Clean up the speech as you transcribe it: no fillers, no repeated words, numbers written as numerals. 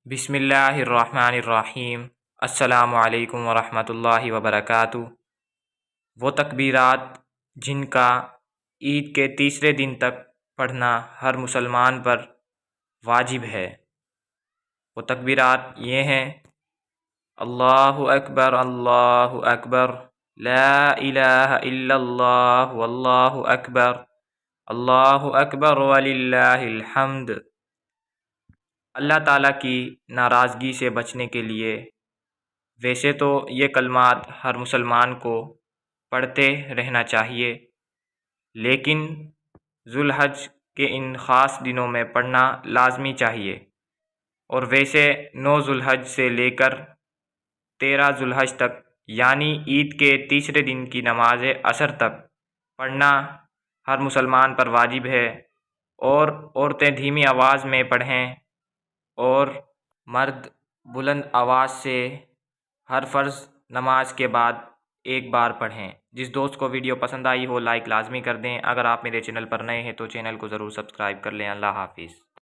بسم اللہ الرحمن الرحیم۔ السلام علیکم ورحمۃ اللہ وبرکاتہ۔ وہ تکبیرات جن کا عید کے تیسرے دن تک پڑھنا ہر مسلمان پر واجب ہے، وہ تکبیرات یہ ہیں: اللہ اکبر، لا الہ الا اللہ واللہ اکبر وللہ الحمد۔ اللہ تعالیٰ کی ناراضگی سے بچنے کے لیے ویسے تو یہ کلمات ہر مسلمان کو پڑھتے رہنا چاہیے، لیکن ذوالحج کے ان خاص دنوں میں پڑھنا لازمی چاہیے، اور ویسے 9 ذوالحج سے لے کر 13 ذوالحج تک، یعنی عید کے تیسرے دن کی نماز عصر تک پڑھنا ہر مسلمان پر واجب ہے، اور عورتیں دھیمی آواز میں پڑھیں اور مرد بلند آواز سے ہر فرض نماز کے بعد ایک بار پڑھیں۔ جس دوست کو ویڈیو پسند آئی ہو لائک لازمی کر دیں۔ اگر آپ میرے چینل پر نئے ہیں تو چینل کو ضرور سبسکرائب کر لیں۔ اللہ حافظ۔